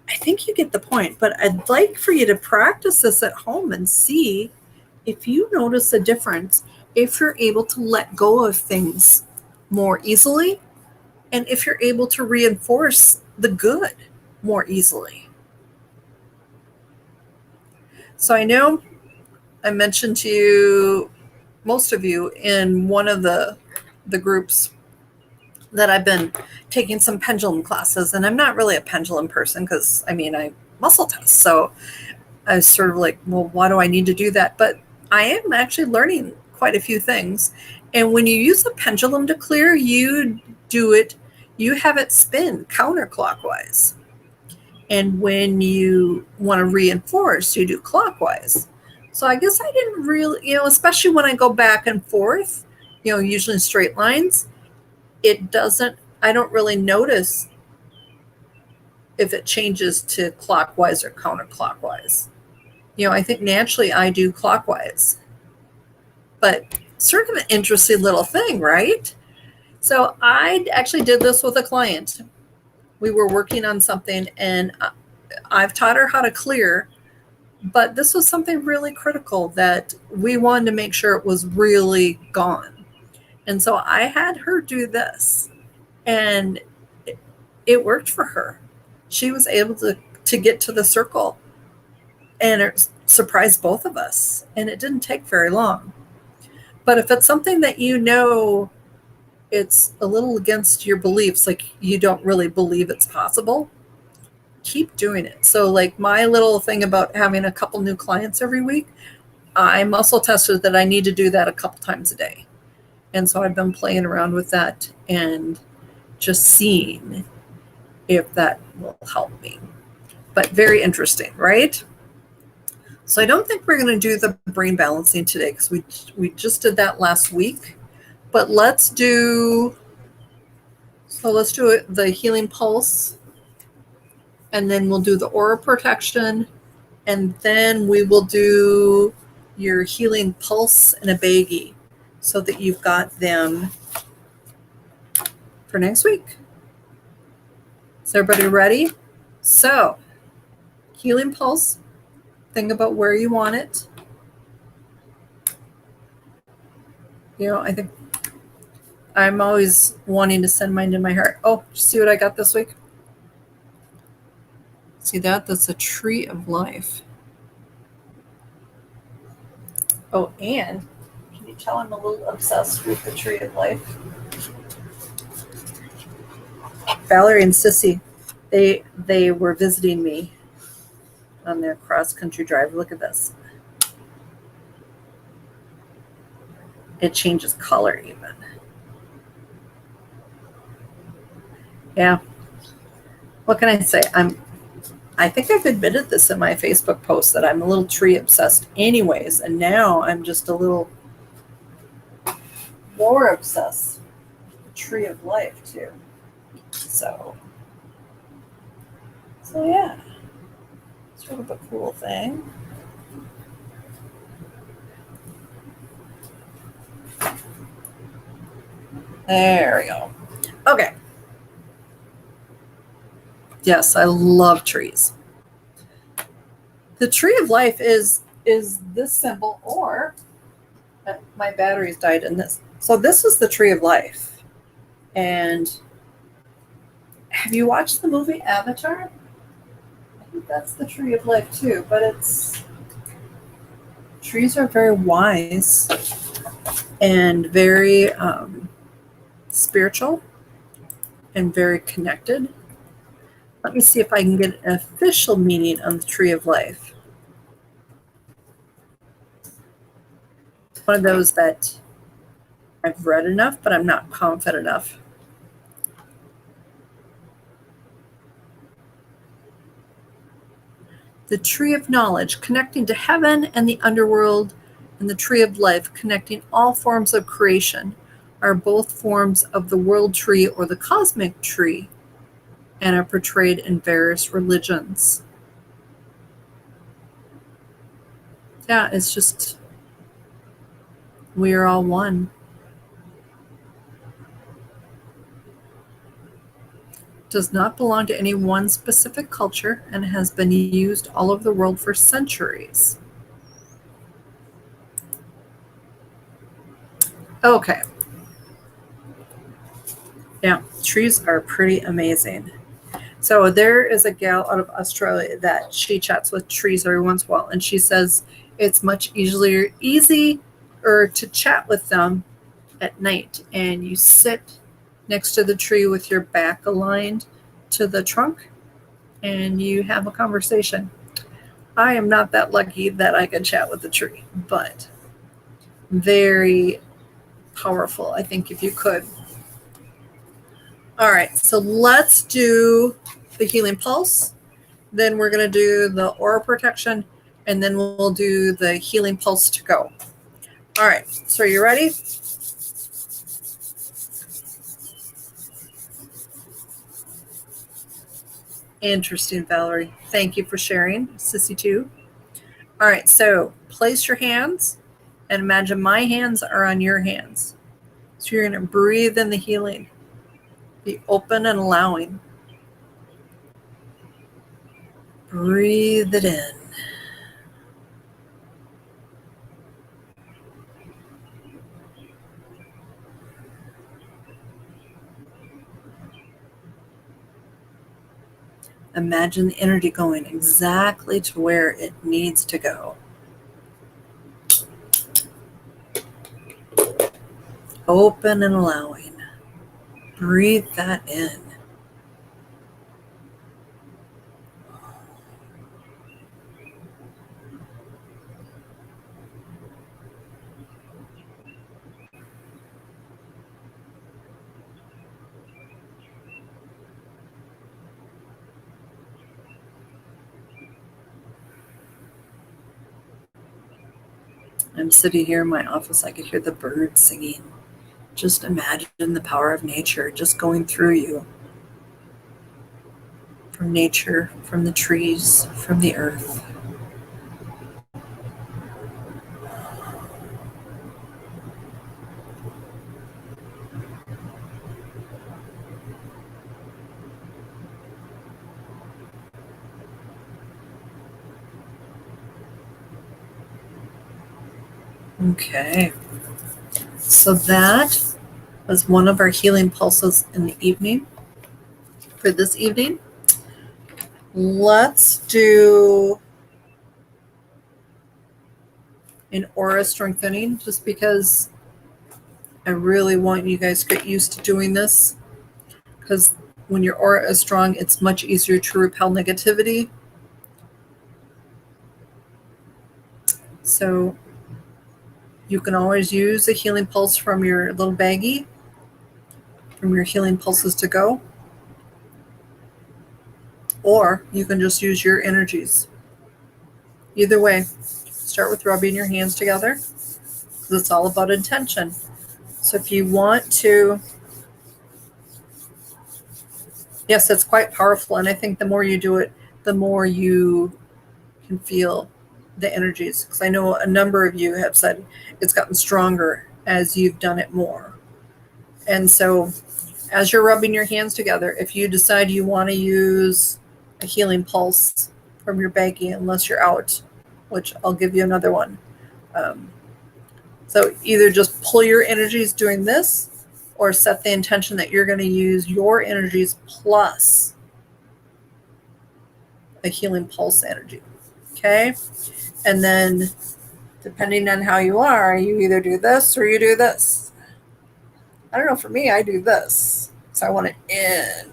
I think you get the point, but I'd like for you to practice this at home and see if you notice a difference, if you're able to let go of things more easily, and if you're able to reinforce the good more easily. So I know I mentioned to you, most of you, in one of the groups that I've been taking some pendulum classes, and I'm not really a pendulum person because I muscle test. So I was sort of like, well, why do I need to do that? But I am actually learning quite a few things. And when you use a pendulum to clear, you have it spin counterclockwise. And when you want to reinforce, you do clockwise. So I guess I didn't really, especially when I go back and forth, usually in straight lines, I don't really notice if it changes to clockwise or counterclockwise. I think naturally I do clockwise, but sort of an interesting little thing, right? So I actually did this with a client. We were working on something, and I've taught her how to clear, but this was something really critical that we wanted to make sure it was really gone. And so I had her do this, and it worked for her. She was able to get to the circle, and it surprised both of us, and it didn't take very long. But if it's something that it's a little against your beliefs, like you don't really believe it's possible, keep doing it. So like my little thing about having a couple new clients every week, I muscle tested that I need to do that a couple times a day. And so I've been playing around with that and just seeing if that will help me. But very interesting, right? So I don't think we're going to do the brain balancing today because we just did that last week. But let's do the healing pulse, and then we'll do the aura protection, and then we will do your healing pulse in a baggie so that you've got them for next week. Is everybody ready? So, healing pulse, think about where you want it. I think I'm always wanting to send mine to my heart. Oh, see what I got this week? See that? That's a tree of life. Oh, and can you tell I'm a little obsessed with the tree of life? Valerie and Sissy, they were visiting me on their cross-country drive. Look at this. It changes color even. Yeah. What can I say? I think I've admitted this in my Facebook post that I'm a little tree obsessed anyways, and now I'm just a little more obsessed with the tree of life too. So yeah, sort of a cool thing. There we go. Okay. Yes, I love trees. The tree of life is this symbol, or my batteries died in this. So this is the tree of life. And have you watched the movie Avatar? I think that's the tree of life too, but trees are very wise and very spiritual and very connected. Let me see if I can get an official meaning on the tree of life. It's one of those that I've read enough, but I'm not confident enough. The tree of knowledge, connecting to heaven and the underworld, and the tree of life, connecting all forms of creation, are both forms of the world tree or the cosmic tree, and are portrayed in various religions. Yeah, it's just, we are all one. does not belong to any one specific culture and has been used all over the world for centuries. Okay. Yeah, trees are pretty amazing. So there is a gal out of Australia that she chats with trees every once in a while, and she says it's much easier to chat with them at night, and you sit next to the tree with your back aligned to the trunk, and you have a conversation. I am not that lucky that I can chat with the tree, but very powerful, I think, if you could. All right, so let's do the healing pulse. Then we're going to do the aura protection, and then we'll do the healing pulse to go. All right, so are you ready? Interesting, Valerie. Thank you for sharing, Sissy too. All right, so place your hands and imagine my hands are on your hands. So you're going to breathe in the healing. Be open and allowing. Breathe it in. Imagine the energy going exactly to where it needs to go. Open and allowing. Breathe that in. I'm sitting here in my office. I could hear the birds singing. Just imagine the power of nature just going through you. From nature, from the trees, from the earth. Okay. So that was one of our healing pulses in the evening. For this evening, let's do an aura strengthening, just because I really want you guys to get used to doing this, because when your aura is strong, it's much easier to repel negativity. So you can always use a healing pulse from your little baggie, from your healing pulses to go, or you can just use your energies. Either way, start with rubbing your hands together, because it's all about intention. So if you want to, yes, it's quite powerful, and I think the more you do it, the more you can feel the energies, because I know a number of you have said it's gotten stronger as you've done it more. And so as you're rubbing your hands together, if you decide you want to use a healing pulse from your baggie, unless you're out, which I'll give you another one. So either just pull your energies doing this, or set the intention that you're going to use your energies plus a healing pulse energy. Okay? And then depending on how you are, you either do this or you do this. I don't know, for me, I do this. So I want it in.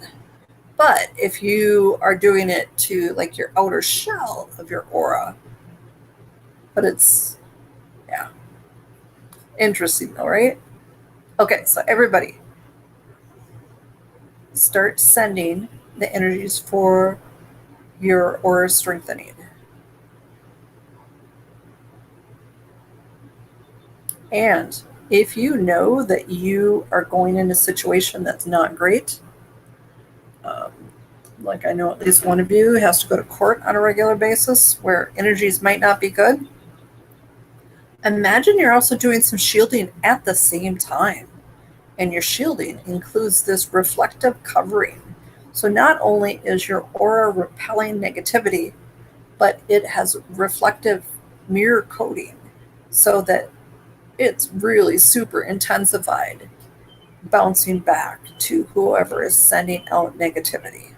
But if you are doing it to like your outer shell of your aura, but it's, yeah. Interesting though, right? Okay, so everybody start sending the energies for your aura strengthening. And if you know that you are going in a situation that's not great, like I know at least one of you has to go to court on a regular basis where energies might not be good, imagine you're also doing some shielding at the same time. And your shielding includes this reflective covering So not only is your aura repelling negativity, but it has reflective mirror coating so that it's really super intensified, bouncing back to whoever is sending out negativity.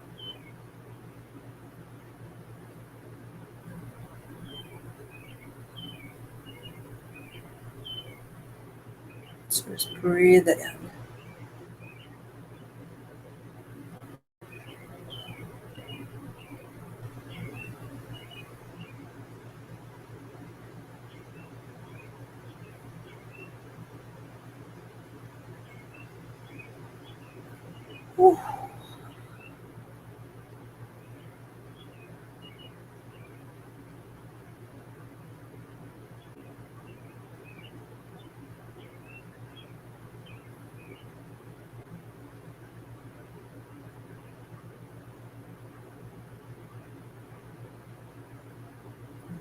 So just breathe it in. Whew.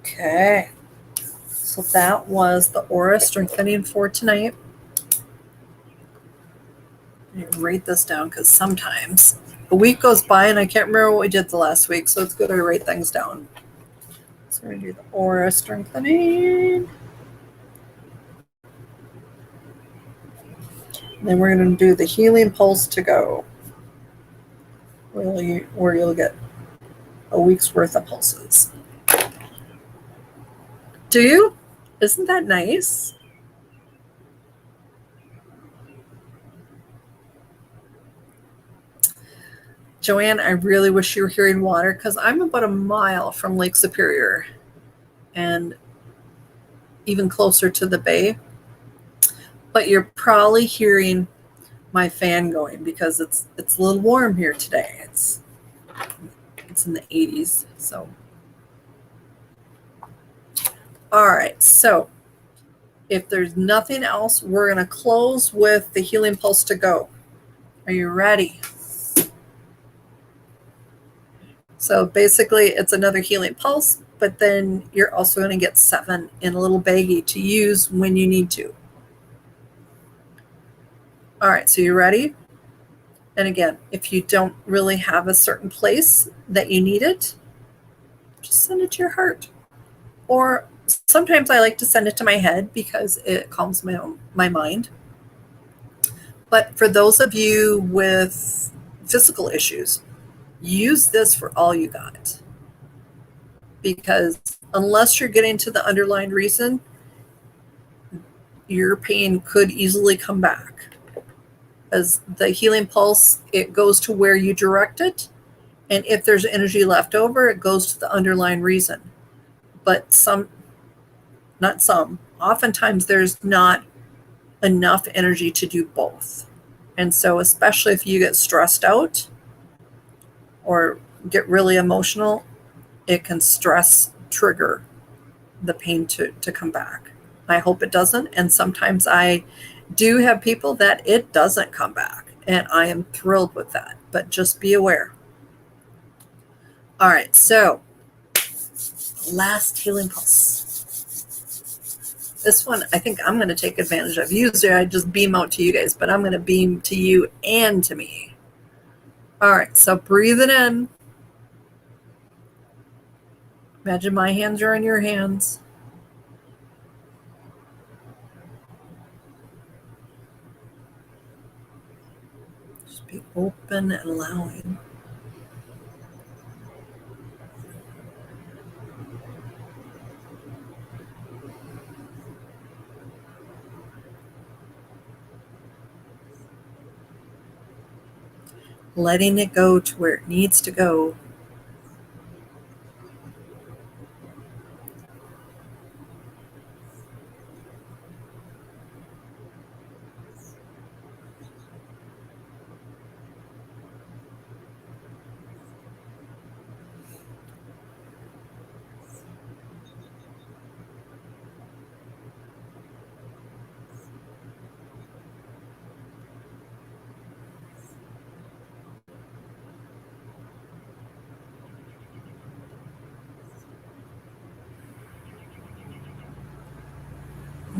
Okay, so that was the aura strengthening for tonight. Write this down because sometimes a week goes by and I can't remember what we did the last week, so it's good to write things down. So we're going to do the aura strengthening. And then we're going to do the healing pulse to go, where you'll get a week's worth of pulses. Do you? Isn't that nice? Joanne, I really wish you were hearing water because I'm about a mile from Lake Superior and even closer to the bay. But you're probably hearing my fan going because it's a little warm here today. It's in the 80s. So, all right. So, if there's nothing else, we're going to close with the healing pulse to go. Are you ready? So basically, it's another healing pulse, but then you're also going to get 7 in a little baggie to use when you need to. All right, so you ready? And again, if you don't really have a certain place that you need it, just send it to your heart. Or sometimes I like to send it to my head because it calms my mind. But for those of you with physical issues, use this for all you got. Because unless you're getting to the underlying reason, your pain could easily come back. As the healing pulse, it goes to where you direct it. And if there's energy left over, it goes to the underlying reason. But oftentimes there's not enough energy to do both. And so, especially if you get stressed out or get really emotional, it can trigger the pain to come back. I hope it doesn't. And sometimes I do have people that it doesn't come back. And I am thrilled with that. But just be aware. All right. So, last healing pulse. This one, I think I'm going to take advantage of. Usually I just beam out to you guys, but I'm going to beam to you and to me. All right. So, breathe it in. Imagine my hands are in your hands. Just be open and allowing. Letting it go to where it needs to go.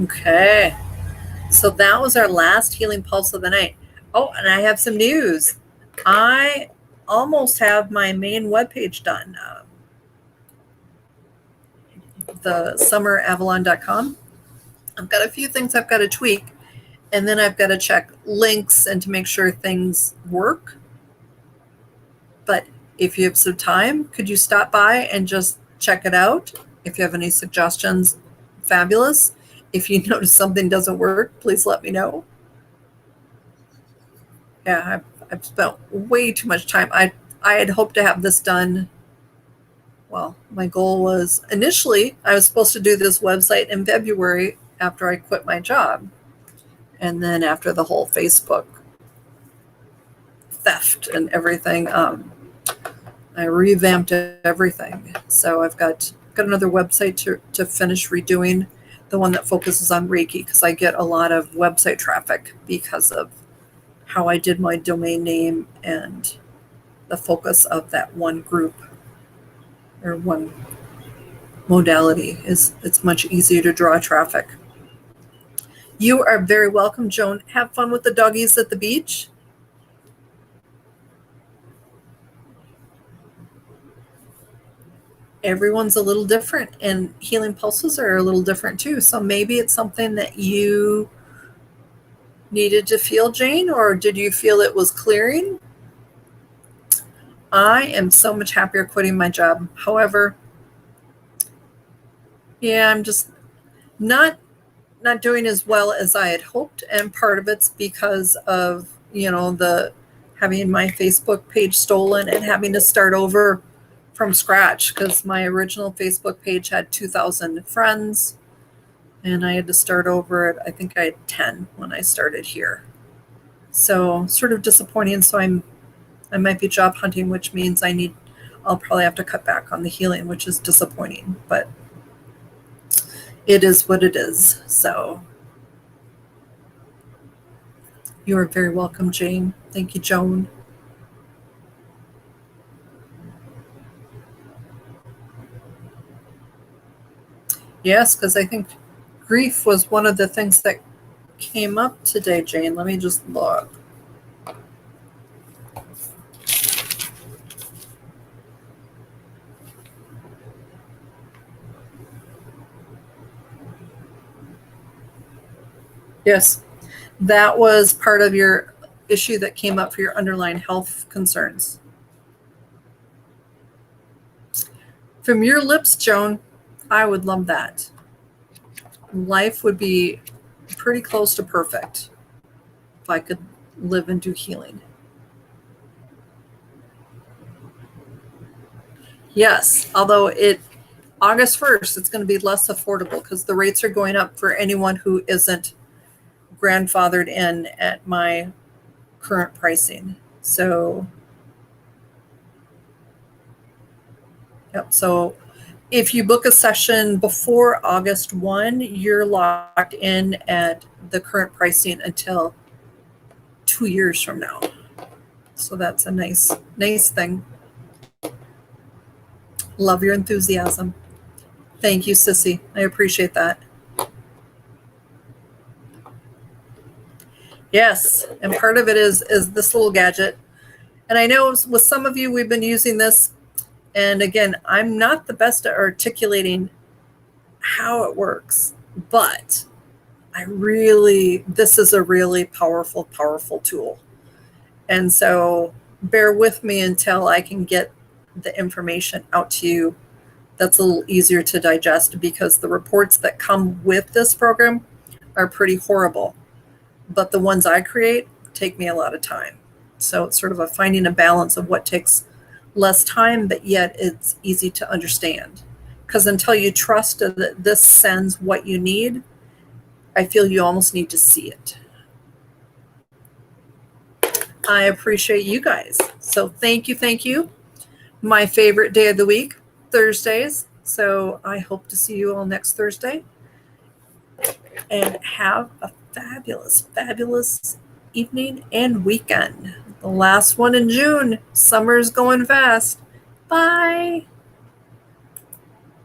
Okay. So that was our last healing pulse of the night. Oh, and I have some news. I almost have my main webpage done. The summeravalon.com. I've got a few things I've got to tweak, and then I've got to check links and to make sure things work. But if you have some time, could you stop by and just check it out? If you have any suggestions, fabulous. If you notice something doesn't work, please let me know. Yeah, I've spent way too much time. I had hoped to have this done. Well, my goal was initially I was supposed to do this website in February after I quit my job. And then after the whole Facebook theft and everything, I revamped everything. So I've got another website to finish redoing, the one that focuses on Reiki, because I get a lot of website traffic because of how I did my domain name and the focus of that one group or one modality. It's much easier to draw traffic. You are very welcome, Joan. Have fun with the doggies at the beach. Everyone's a little different, and healing pulses are a little different too. So maybe it's something that you needed to feel, Jane, or did you feel it was clearing? I am so much happier quitting my job. However, yeah, I'm just not doing as well as I had hoped, and part of it's because of, the having my Facebook page stolen and having to start over from scratch, because my original Facebook page had 2,000 friends and I had to start over at, I think I had 10 when I started here. So sort of disappointing. So I might be job hunting, which means I'll probably have to cut back on the healing, which is disappointing, but it is what it is. So you are very welcome, Jane. Thank you, Joan. Yes, because I think grief was one of the things that came up today, Jane. Let me just look. Yes, that was part of your issue that came up for your underlying health concerns. From your lips, Joan, I would love that. Life would be pretty close to perfect if I could live and do healing. Yes, although August 1st, it's going to be less affordable because the rates are going up for anyone who isn't grandfathered in at my current pricing. So, yep. So if you book a session before August 1, you're locked in at the current pricing until 2 years from now. So that's a nice thing. Love your enthusiasm. Thank you, Sissy. I appreciate that. Yes, and part of it is this little gadget. And I know with some of you, we've been using this. And again, I'm not the best at articulating how it works, but this is a really powerful, powerful tool. And so bear with me until I can get the information out to you that's a little easier to digest, because the reports that come with this program are pretty horrible. But the ones I create take me a lot of time. So it's sort of finding a balance of what takes less time, but yet it's easy to understand. Because until you trust that this sends what you need, I feel you almost need to see it. I appreciate you guys. So thank you, thank you. My favorite day of the week, Thursdays. So I hope to see you all next Thursday. And have a fabulous, fabulous evening and weekend. The last one in June. Summer's going fast. Bye.